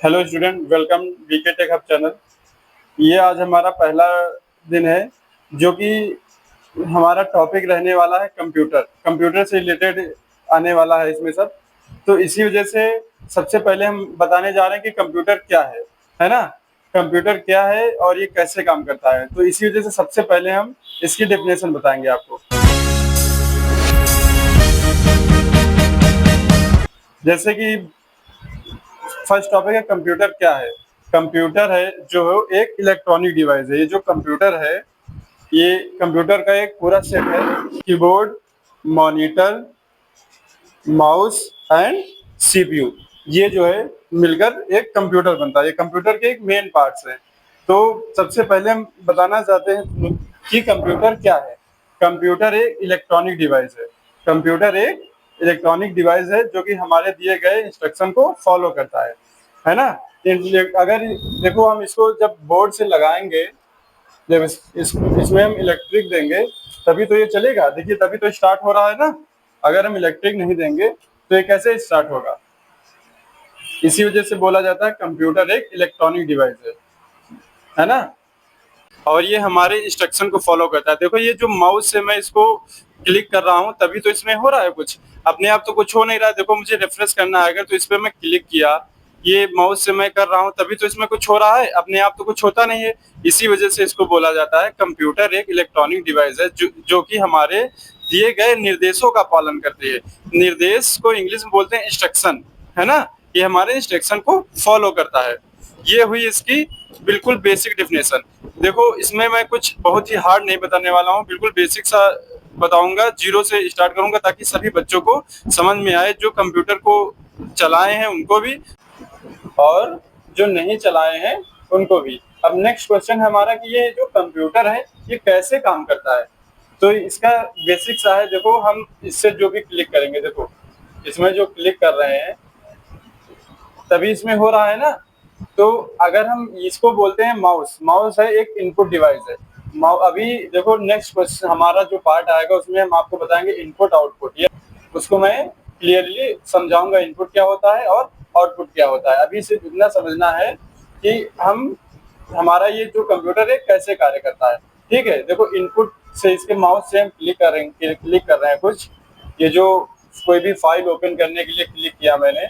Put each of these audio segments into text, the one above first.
Hello student, welcome BK tech hub channel. ये आज हमारा पहला दिन है जो कि हमारा टॉपिक रहने वाला है कंप्यूटर। कंप्यूटर से रिलेटेड आने वाला है इसमें सब। तो इसी वजह से सबसे पहले हम बताने जा रहे हैं कि कंप्यूटर क्या है ना। कंप्यूटर क्या है और ये कैसे काम करता है। तो इसी वजह से सबसे पहले हम इसकी डेफिनेशन बताएंगे आपको। जैसे कि फर्स्ट टॉपिक है कंप्यूटर क्या है। कंप्यूटर है जो एक इलेक्ट्रॉनिक डिवाइस है। ये जो कंप्यूटर है ये कंप्यूटर का एक पूरा सेट है। Keyboard, monitor, mouse and CPU, ये जो है मिलकर एक कंप्यूटर बनता है। ये कंप्यूटर के एक मेन पार्ट्स हैं। तो सबसे पहले हम बताना चाहते हैं कि कंप्यूटर क्या है। कंप्यूटर एक इलेक्ट्रॉनिक डिवाइस है। कंप्यूटर एक इलेक्ट्रॉनिक डिवाइस है जो कि हमारे दिए गए इंस्ट्रक्शन को फॉलो करता है ना। अगर देखो हम इसको जब बोर्ड से लगाएंगे, जब इसमें हम इलेक्ट्रिक देंगे तभी तो ये चलेगा। देखिए तभी तो स्टार्ट हो रहा है ना। अगर हम इलेक्ट्रिक नहीं देंगे तो ये कैसे स्टार्ट होगा। इसी वजह से बोला जाता है कंप्यूटर एक इलेक्ट्रॉनिक डिवाइस है ना। और ये हमारे इंस्ट्रक्शन को फॉलो करता है। देखो ये जो माउस से मैं इसको क्लिक कर रहा हूँ तभी तो इसमें हो रहा है कुछ, अपने आप तो कुछ हो नहीं रहा है। देखो मुझे रिफ्रेश करना है अगर, तो इस पर मैं क्लिक किया, ये माउस से मैं कर रहा हूँ तभी तो इसमें कुछ हो रहा है, अपने आप तो कुछ होता नहीं है। इसी वजह से इसको बोला जाता है कंप्यूटर एक इलेक्ट्रॉनिक डिवाइस है जो कि हमारे दिए गए निर्देशों का पालन करती है। निर्देश को इंग्लिश में बोलते हैं इंस्ट्रक्शन, है ना। ये हमारे इंस्ट्रक्शन को फॉलो करता है। ये हुई इसकी बिल्कुल बेसिक डेफिनेशन। देखो इसमें मैं कुछ बहुत ही हार्ड नहीं बताने वाला हूँ, बिल्कुल बेसिक सा बताऊंगा, जीरो से स्टार्ट करूंगा ताकि सभी बच्चों को समझ में आए, जो कंप्यूटर को चलाए हैं उनको भी और जो नहीं चलाए हैं उनको भी। अब नेक्स्ट क्वेश्चन है हमारा कि ये जो कंप्यूटर है ये कैसे काम करता है। तो इसका बेसिक सा है। देखो हम इससे जो भी क्लिक करेंगे, देखो इसमें जो क्लिक कर रहे हैं तभी इसमें हो रहा है ना। तो अगर हम इसको बोलते हैं माउस, माउस है एक इनपुट डिवाइस है। अभी देखो नेक्स्ट क्वेश्चन हमारा जो पार्ट आएगा उसमें हम आपको बताएंगे इनपुट आउटपुट। ये उसको मैं क्लियरली समझाऊंगा, इनपुट क्या होता है और आउटपुट क्या होता है। अभी सिर्फ इतना समझना है कि हमारा ये जो कंप्यूटर है कैसे कार्य करता है। ठीक है, देखो इनपुट से इसके माउस से हम क्लिक कर रहे हैं कुछ। ये जो कोई भी फाइल ओपन करने के लिए क्लिक किया मैंने,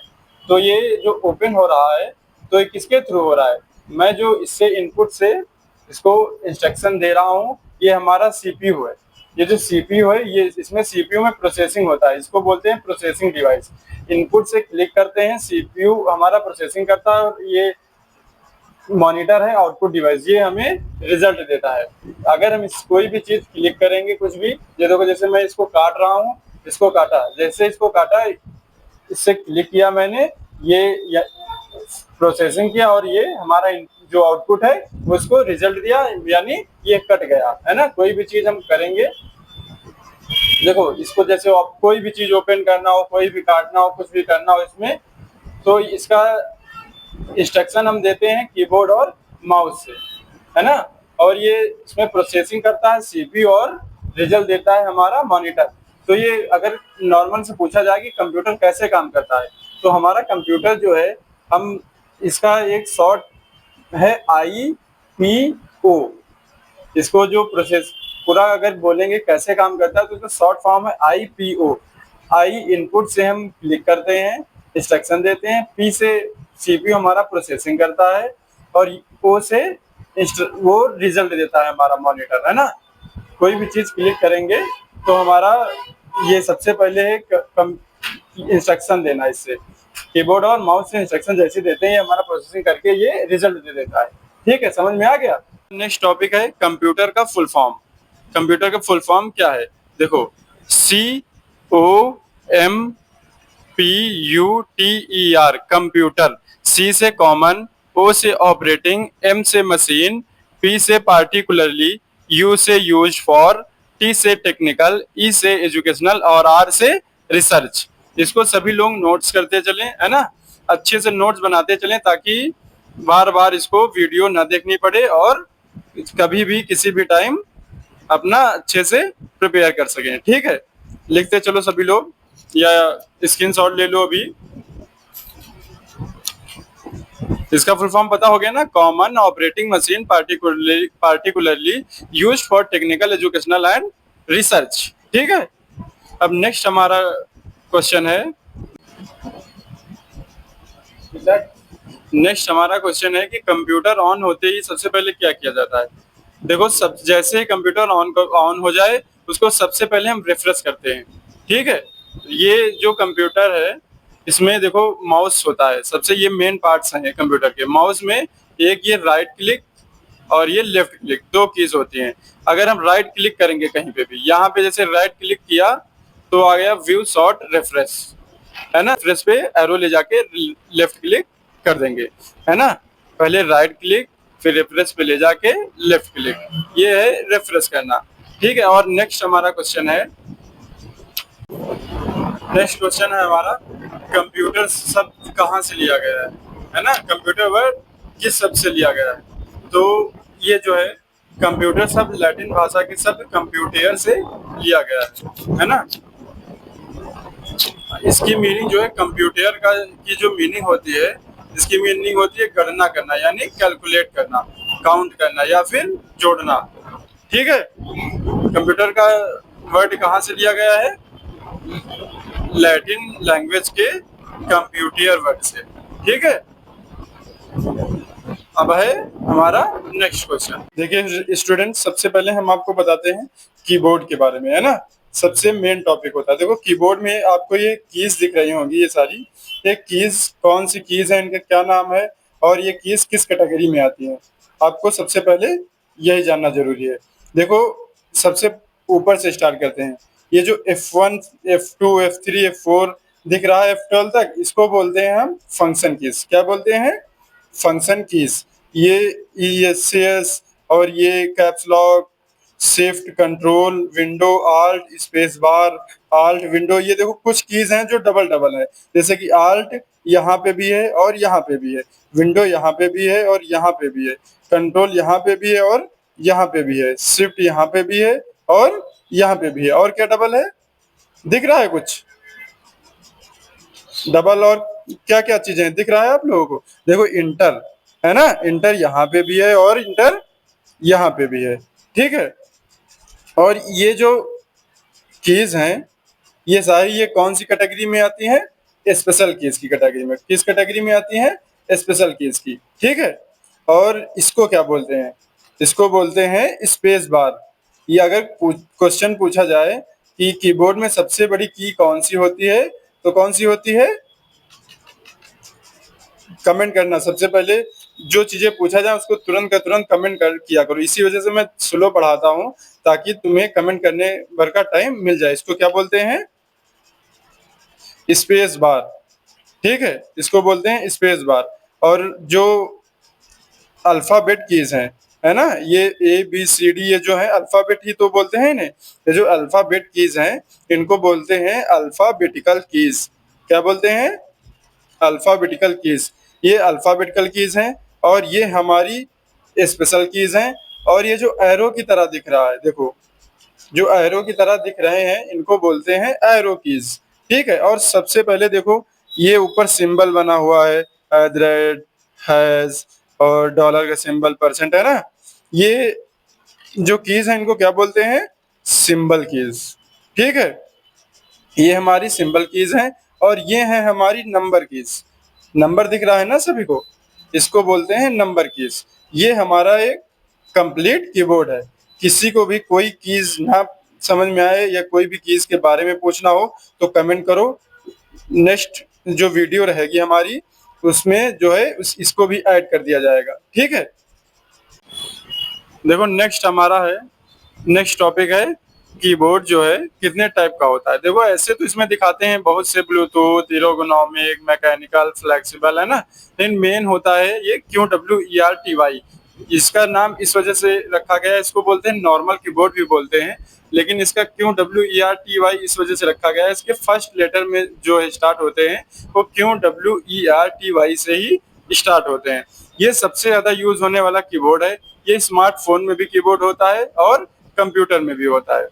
तो ये जो ओपन हो रहा है तो ये किसके थ्रू हो रहा है। मैं जो इससे इनपुट से इसको इंस्ट्रक्शन दे रहा हूँ, ये हमारा सीपीयू है। ये जो सीपीयू है ये इसमें सीपीयू में प्रोसेसिंग होता है, इसको बोलते हैं प्रोसेसिंग डिवाइस। इनपुट से क्लिक करते हैं, सीपीयू हमारा प्रोसेसिंग करता है और ये मॉनिटर है आउटपुट डिवाइस, ये हमें रिजल्ट देता है। अगर हम इस कोई भी चीज क्लिक करेंगे कुछ भी, ये देखो जैसे मैं इसको काट रहा हूँ, इसको काटा, जैसे इसको काटा इससे क्लिक किया मैंने, ये प्रोसेसिंग किया और ये हमारा जो आउटपुट है उसको रिजल्ट दिया, यानी ये कट गया, है ना। कोई भी चीज हम करेंगे, देखो इसको जैसे आप कोई भी चीज ओपन करना हो, कोई भी काटना हो, कुछ भी करना हो इसमें, तो इसका इंस्ट्रक्शन हम देते हैं कीबोर्ड और माउस से, है ना। और ये इसमें प्रोसेसिंग करता है सीपीयू और रिजल्ट देता है हमारा मॉनिटर। तो ये अगर नॉर्मल से पूछा जाए कि कंप्यूटर कैसे काम करता है, तो हमारा कंप्यूटर जो है, हम इसका एक शॉर्ट है IPO। इसको जो प्रोसेस पूरा अगर बोलेंगे कैसे काम करता है तो इसका शॉर्ट फॉर्म है IPO। आई इनपुट से हम क्लिक करते हैं, इंस्ट्रक्शन देते हैं, P से सीपीयू हमारा प्रोसेसिंग करता है और O से वो रिजल्ट देता है हमारा मॉनिटर, है ना। कोई भी चीज क्लिक करेंगे तो हमारा ये सबसे पहले है इंस्ट्रक्शन देना। इससे कीबोर्ड और माउस से इंस्ट्रक्शन जैसे देते हैं हमारा प्रोसेसिंग करके ये रिजल्ट दे देता है। ठीक है, समझ में आ गया। नेक्स्ट टॉपिक है कंप्यूटर का फुल फॉर्म। कंप्यूटर का फुल फॉर्म क्या है, देखो COMPUTER कंप्यूटर। C से कॉमन, O से ऑपरेटिंग, M से मशीन, P से पार्टिकुलरली, U से यूज फॉर, T से टेक्निकल, E से एजुकेशनल और R से रिसर्च। इसको सभी लोग नोट्स करते चलें, है ना। अच्छे से नोट्स बनाते चलें ताकि बार बार इसको वीडियो ना देखनी पड़े और कभी भी किसी भी टाइम अपना अच्छे से प्रिपेयर कर सकें। ठीक है, लिखते चलो सभी लोग या स्क्रीनशॉट ले लो अभी। इसका फुल फॉर्म पता हो गया ना, common operating machine particularly used for technical educational and research. ठीक है, अब नेक्स्ट हमारा क्वेश्चन है, कि कंप्यूटर ऑन होते ही सबसे पहले क्या किया जाता है। देखो, सब जैसे ही कंप्यूटर ऑन हो जाए उसको सबसे पहले हम रिफ्रेश करते हैं। ठीक है, ये जो कंप्यूटर है इसमें देखो माउस होता है, सबसे ये मेन पार्ट्स हैं कंप्यूटर के। माउस में एक ये राइट क्लिक और ये लेफ्ट क्लिक, दो कीज होती हैं। अगर हम राइट क्लिक करेंगे कहीं पे भी, यहाँ पे जैसे राइट क्लिक किया तो आ गया व्यू शॉर्ट रिफ्रेश, है ना। रिफ्रेश पे एरो ले जाके लेफ्ट क्लिक कर देंगे, है ना। पहले राइट क्लिक, फिर रिफ्रेश पे ले जाके लेफ्ट क्लिक, ये है रिफ्रेश करना। ठीक है, और नेक्स्ट हमारा क्वेश्चन है, हमारा कंप्यूटर शब्द कहाँ से लिया गया है ना। कंप्यूटर वर्ड किस शब्द से लिया गया है, तो ये जो है कंप्यूटर शब्द लैटिन भाषा के शब्द कंप्यूटर से लिया गया है ना। इसकी मीनिंग जो है कंप्यूटर का की जो मीनिंग होती है, इसकी मीनिंग होती है गणना करना, यानी कैलकुलेट करना, काउंट करना या फिर जोड़ना। ठीक है, कंप्यूटर का वर्ड कहाँ से लिया गया है, लैटिन लैंग्वेज के कंप्यूटर वर्ड से। ठीक है, अब है हमारा नेक्स्ट क्वेश्चन। देखिए स्टूडेंट, सबसे पहले हम आपको बताते हैं कीबोर्ड के बारे में, है ना। सबसे मेन टॉपिक होता है। देखो कीबोर्ड में आपको ये कीज दिख रही होंगी, ये सारी, ये कीज कौन सी कीज है, इनका क्या नाम है और ये कीज किस कैटेगरी में आती है, आपको सबसे पहले यही जानना जरूरी है। देखो सबसे ऊपर से स्टार्ट करते हैं। ये जो F1, F2, F3, F4 दिख रहा है F12 तक, इसको बोलते हैं हम फंक्शन कीज। क्या बोलते हैं, फंक्शन कीज। ये ESCS और ये caps lock, shift, control, window, alt, space bar, alt, window, ये देखो कुछ कीज हैं जो डबल डबल है। जैसे कि आल्ट यहाँ पे भी है और यहाँ पे भी है, विंडो यहाँ पे भी है और यहाँ पे भी है, कंट्रोल यहाँ पे भी है और यहाँ पे भी है, शिफ्ट यहाँ पे भी है और यहाँ पे भी है। और क्या डबल है, दिख रहा है कुछ डबल, और क्या क्या चीजें दिख रहा है आप लोगों को। देखो इंटर है ना, इंटर यहाँ पे भी है और इंटर यहाँ पे भी है। ठीक है, और ये जो कीज हैं ये सारी, ये कौन सी कैटेगरी में आती हैं, स्पेशल कीज की कैटेगरी में। किस कैटेगरी में आती हैं, स्पेशल कीज की। ठीक है, और इसको क्या बोलते हैं, इसको बोलते हैं स्पेस बार। ये अगर क्वेश्चन पूछा जाए कि कीबोर्ड में सबसे बड़ी की कौन सी होती है, तो कौन सी होती है, कमेंट करना। सबसे पहले जो चीजें पूछा जाए उसको तुरंत का तुरंत कमेंट कर किया करो। इसी वजह से मैं स्लो पढ़ाता हूँ, ताकि तुम्हें कमेंट करने भर का टाइम मिल जाए। इसको क्या बोलते हैं, स्पेस बार। ठीक है, इसको बोलते हैं स्पेस बार। और जो अल्फाबेट कीज हैं, है ना, ये ABCD, ये जो है अल्फाबेट ही तो बोलते हैं इन्हें। ये जो अल्फाबेट कीज हैं इनको बोलते हैं अल्फाबेटिकल कीज। क्या बोलते हैं, अल्फाबेटिकल कीज। ये अल्फाबेटिकल कीज हैं और ये हमारी स्पेशल कीज हैं। और ये जो एरो की तरह दिख रहा है, देखो जो एरो की तरह दिख रहे हैं इनको बोलते हैं एरो कीज। ठीक है, और सबसे पहले देखो ये ऊपर सिंबल बना हुआ है, @ हैज और डॉलर का सिंबल, परसेंट, है ना। ये जो कीज है इनको क्या बोलते हैं, सिंबल कीज। ठीक है, ये हमारी सिंबल कीज हैं और ये है हमारी नंबर कीज। नंबर दिख रहा है ना सभी को, इसको बोलते हैं नंबर कीज। ये हमारा एक कंप्लीट कीबोर्ड है। किसी को भी कोई कीज ना समझ में आए या कोई भी कीज के बारे में पूछना हो तो कमेंट करो। नेक्स्ट जो वीडियो रहेगी हमारी उसमें जो है इसको भी ऐड कर दिया जाएगा। ठीक है, देखो नेक्स्ट टॉपिक है कीबोर्ड जो है कितने टाइप का होता है। देखो ऐसे तो इसमें दिखाते हैं बहुत से, ब्लूटूथ, एर्गोनॉमिक, मैकेनिकल, फ्लेक्सिबल, है ना। लेकिन मेन होता है ये QWERTY। इसका नाम इस वजह से रखा गया है, इसको बोलते हैं नॉर्मल कीबोर्ड भी बोलते हैं, लेकिन इसका QWERTY इस वजह से रखा गया है, इसके फर्स्ट लेटर में जो है स्टार्ट होते हैं वो QWERTY से ही स्टार्ट होते हैं। ये सबसे ज्यादा यूज होने वाला कीबोर्ड है। ये स्मार्टफोन में भी कीबोर्ड होता है और कंप्यूटर में भी होता है।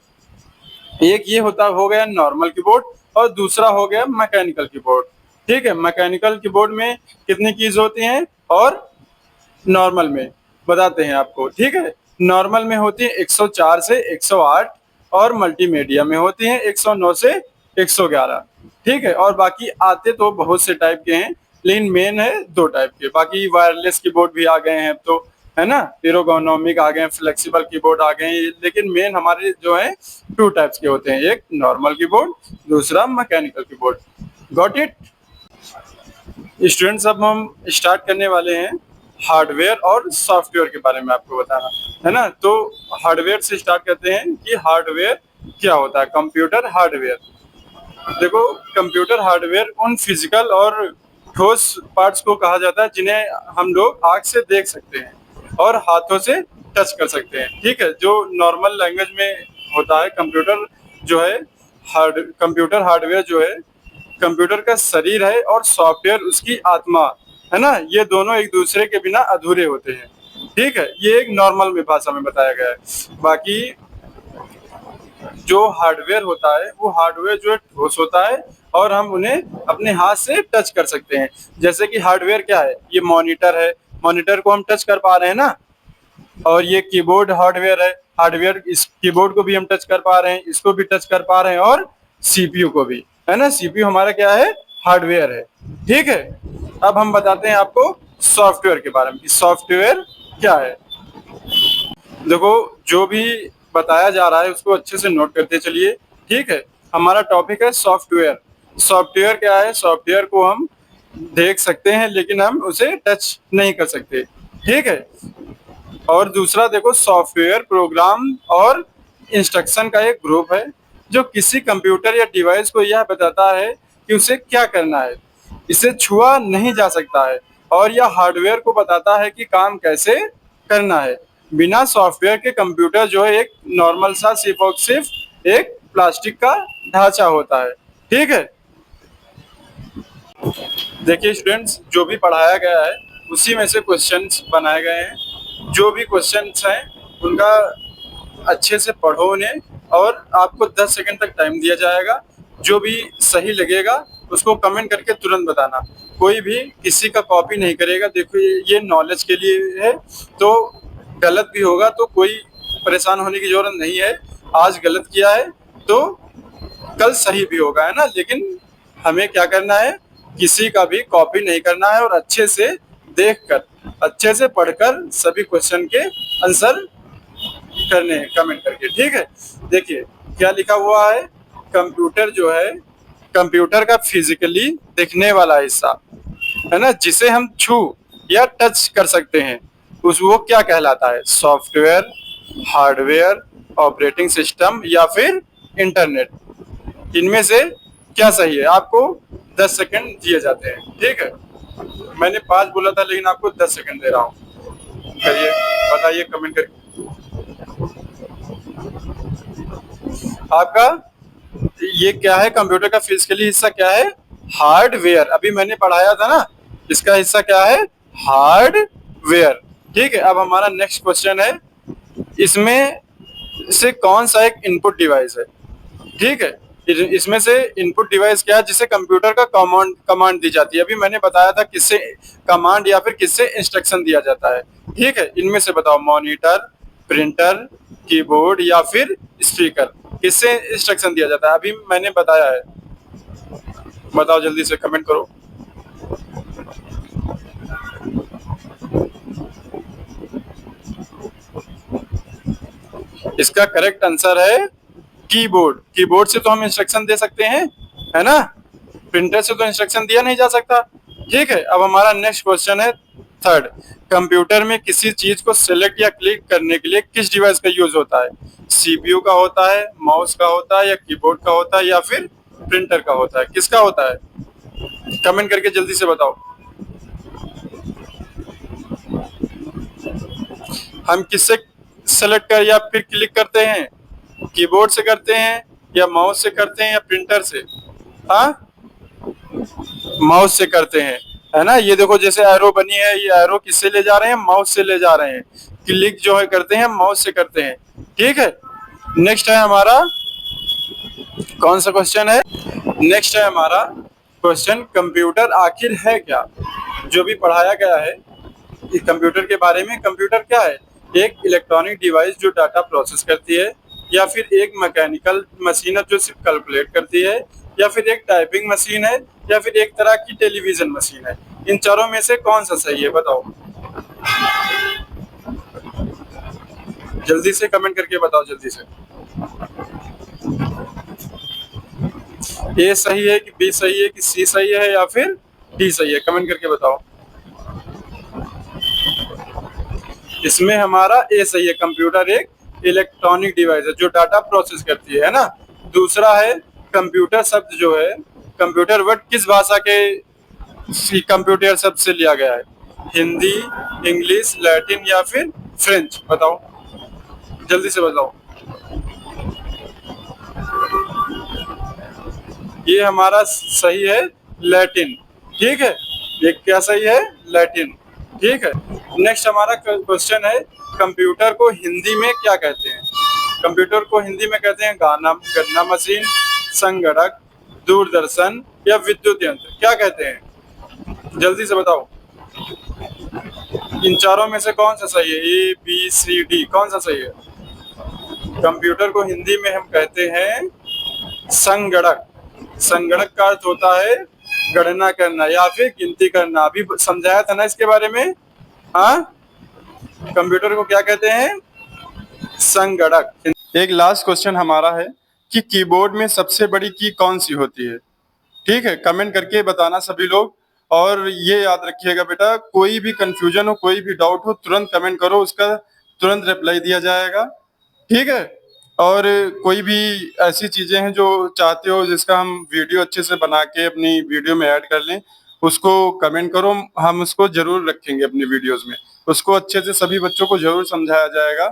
एक ये हो गया नॉर्मल कीबोर्ड और दूसरा हो गया मैकेनिकल कीबोर्ड। ठीक है। मैकेनिकल कीबोर्ड में कितनी कीज होती हैं और नॉर्मल में बताते हैं आपको, ठीक है। नॉर्मल में होती है 104 से 108 और मल्टीमीडिया में होती है 109 से 111, ठीक है। और बाकी आते तो बहुत से टाइप के हैं, लेकिन मेन है 2 टाइप के। बाकी वायरलेस कीबोर्ड भी आ गए हैं अब तो, है ना, एर्गोनॉमिक आ गए हैं, फ्लेक्सिबल कीबोर्ड आ गए हैं, लेकिन मेन हमारे जो है 2 टाइप्स के होते हैं, एक नॉर्मल कीबोर्ड, दूसरा mechanical keyboard. Got it students? अब हम स्टार्ट करने वाले हैं हार्डवेयर और सॉफ्टवेयर के बारे में आपको बताना, है ना। तो हार्डवेयर से स्टार्ट करते हैं कि हार्डवेयर क्या होता है। कंप्यूटर हार्डवेयर, देखो कंप्यूटर हार्डवेयर उन फिजिकल और ठोस पार्ट्स को कहा जाता है जिन्हें हम लोग आंख से देख सकते हैं और हाथों से टच कर सकते हैं, ठीक है। जो नॉर्मल लैंग्वेज में होता है कंप्यूटर जो है, कंप्यूटर हार्डवेयर जो है कंप्यूटर का शरीर है और सॉफ्टवेयर उसकी आत्मा, है ना। ये दोनों एक दूसरे के बिना अधूरे होते हैं, ठीक है। ये एक नॉर्मल में भाषा में बताया गया है। बाकी जो हार्डवेयर होता है वो हार्डवेयर जो है ठोस होता है और हम उन्हें अपने हाथ से टच कर सकते हैं। जैसे कि हार्डवेयर क्या है, ये मॉनिटर है, मॉनिटर को हम टच कर पा रहे हैं ना। और ये कीबोर्ड हार्डवेयर है, हार्डवेयर इस कीबोर्ड को भी हम टच कर पा रहे हैं, इसको भी टच कर पा रहे हैं और सीपीयू को भी, है ना। सीपीयू हमारा क्या है, हार्डवेयर है, ठीक है। अब हम बताते हैं आपको सॉफ्टवेयर के बारे में कि सॉफ्टवेयर क्या है। देखो जो भी बताया जा रहा है उसको अच्छे से नोट करते चलिए, ठीक है। हमारा टॉपिक है सॉफ्टवेयर। सॉफ्टवेयर क्या है, सॉफ्टवेयर को हम देख सकते हैं लेकिन हम उसे टच नहीं कर सकते, ठीक है। और दूसरा देखो, सॉफ्टवेयर प्रोग्राम और इंस्ट्रक्शन का एक ग्रुप है जो किसी कंप्यूटर या डिवाइस को यह बताता है कि उसे क्या करना है। इसे छुआ नहीं जा सकता है और यह हार्डवेयर को बताता है कि काम कैसे करना है। बिना सॉफ्टवेयर के कंप्यूटर जो है एक नॉर्मल सा सिर्फ और सिर्फ एक प्लास्टिक का ढांचा होता है, ठीक है। देखिए स्टूडेंट्स, जो भी पढ़ाया गया है उसी में से क्वेश्चंस बनाए गए हैं। जो भी क्वेश्चंस हैं उनका अच्छे से पढ़ो उन्हें, और आपको 10 सेकंड तक टाइम दिया जाएगा। जो भी सही लगेगा उसको कमेंट करके तुरंत बताना। कोई भी किसी का कॉपी नहीं करेगा। देखो ये नॉलेज के लिए है, तो गलत भी होगा तो कोई परेशान होने की जरूरत नहीं है। आज गलत किया है तो कल सही भी होगा, है ना। लेकिन हमें क्या करना है, किसी का भी कॉपी नहीं करना है और अच्छे से देखकर, अच्छे से पढ़कर सभी क्वेश्चन के आंसर करने हैं कमेंट करके, ठीक है। देखिए क्या लिखा हुआ है, कंप्यूटर जो है, कंप्यूटर का फिजिकली दिखने वाला हिस्सा, है ना, जिसे हम छू या टच कर सकते हैं, उस वो क्या कहलाता है, सॉफ्टवेयर, हार्डवेयर, ऑपरेटिंग सिस्टम या फिर इंटरनेट। इनमें से क्या सही है? आपको 10 सेकंड दिए जाते हैं, ठीक है। मैंने 5 बोला था लेकिन आपको 10 सेकंड दे रहा हूँ। करिए, बताइए कमेंट करके आपका ये क्या है। कंप्यूटर का फिजिकली हिस्सा क्या है, हार्डवेयर। अभी मैंने पढ़ाया था ना, इसका हिस्सा क्या है, हार्डवेयर, ठीक है। अब हमारा नेक्स्ट क्वेश्चन है, इसमें से कौन सा एक इनपुट डिवाइस है, ठीक है। इसमें से इनपुट डिवाइस क्या है, जिसे कंप्यूटर का कमांड दी जाती है। अभी मैंने बताया था किससे कमांड या फिर किससे इंस्ट्रक्शन दिया जाता है, ठीक है। इनमें से बताओ, मॉनिटर, प्रिंटर, कीबोर्ड या फिर स्पीकर, किससे इंस्ट्रक्शन दिया जाता है? अभी मैंने बताया है, बताओ जल्दी से कमेंट करो। इसका करेक्ट आंसर है कीबोर्ड। कीबोर्ड से तो हम इंस्ट्रक्शन दे सकते हैं, है ना। प्रिंटर से तो इंस्ट्रक्शन दिया नहीं जा सकता, ठीक है। अब हमारा नेक्स्ट क्वेश्चन है थर्ड, कंप्यूटर में किसी चीज को सिलेक्ट या क्लिक करने के लिए किस डिवाइस का यूज होता है? सीपीयू का होता है, माउस का होता है, या कीबोर्ड का होता है, या फिर प्रिंटर का होता है? किसका होता है? कमेंट करके जल्दी से बताओ। हम किससे सेलेक्ट कर या फिर क्लिक करते हैं? कीबोर्ड से करते हैं, या माउस से करते हैं, या प्रिंटर से? हाँ, माउस से करते हैं, है ना। ये देखो जैसे एरो बनी है, ये एरो किससे ले जा रहे हैं, माउस से ले जा रहे हैं। क्लिक जो है करते हैं माउस से करते हैं, ठीक है। नेक्स्ट है हमारा, कौन सा क्वेश्चन है, नेक्स्ट है हमारा क्वेश्चन, कंप्यूटर आखिर है क्या? जो भी पढ़ाया गया है इस कंप्यूटर के बारे में, कंप्यूटर क्या है? एक इलेक्ट्रॉनिक डिवाइस जो डाटा प्रोसेस करती है, या फिर एक मैकेनिकल मशीन है जो सिर्फ कैलकुलेट करती है, या फिर एक टाइपिंग मशीन है, या फिर एक तरह की टेलीविजन मशीन है। इन चारों में से कौन सा सही है, बताओ। जल्दी से कमेंट करके बताओ, जल्दी से। ए सही है कि बी सही है कि सी सही है या फिर डी सही है, कमेंट करके बताओ। इसमें हमारा ए सही है, कंप्यूटर एक इलेक्ट्रॉनिक डिवाइस है जो डाटा प्रोसेस करती है ना। दूसरा है, कंप्यूटर शब्द जो है, कंप्यूटर वर्ड किस भाषा के कंप्यूटर शब्द से लिया गया है? हिंदी, इंग्लिश, लैटिन या फिर फ्रेंच, बताओ, जल्दी से बताओ। ये हमारा सही है, लैटिन। ठीक है, ये क्या सही है? लैटिन। ठीक है। नेक्स्ट हमारा क्वेश्चन है, कंप्यूटर को हिंदी में क्या कहते हैं? कंप्यूटर को हिंदी में कहते हैं गणना मशीन, संगणक, दूरदर्शन या विद्युत यंत्र, क्या कहते हैं? जल्दी से बताओ। इन चारों में से कौन सा सही है? ए बी सी डी, कौन सा सही है? कंप्यूटर को हिंदी में हम कहते हैं संगणक। संगणक का अर्थ होता है गणना करना या फिर गिनती करना। अभी समझाया था ना इसके बारे में। हाँ, कंप्यूटर को क्या कहते हैं? संगणक। एक लास्ट क्वेश्चन हमारा है कि कीबोर्ड में सबसे बड़ी की कौन सी होती है? ठीक है, कमेंट करके बताना सभी लोग। और ये याद रखिएगा बेटा, कोई भी कंफ्यूजन हो, कोई भी डाउट हो, तुरंत कमेंट करो, उसका तुरंत रिप्लाई दिया जाएगा। ठीक है। और कोई भी ऐसी चीजें हैं जो चाहते हो जिसका हम वीडियो अच्छे से बना के अपनी वीडियो में ऐड कर लें, उसको कमेंट करो, हम उसको जरूर रखेंगे अपनी वीडियोस में। उसको अच्छे से सभी बच्चों को जरूर समझाया जाएगा।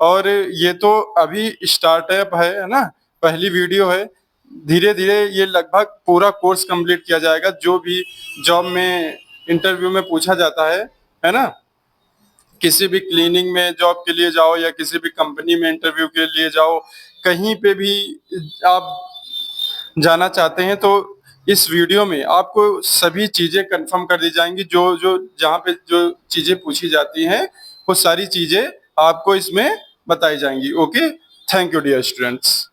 और ये तो अभी स्टार्टअप है ना, पहली वीडियो है। धीरे धीरे ये लगभग पूरा कोर्स कंप्लीट किया जाएगा, जो भी जॉब में इंटरव्यू में पूछा जाता है ना। किसी भी क्लीनिंग में जॉब के लिए जाओ या किसी भी कंपनी में इंटरव्यू के लिए जाओ, कहीं पे भी आप जाना चाहते हैं तो इस वीडियो में आपको सभी चीजें कंफर्म कर दी जाएंगी। जो जो जहाँ पे जो चीजें पूछी जाती हैं वो सारी चीजें आपको इसमें बताई जाएंगी। Okay, thank you dear students.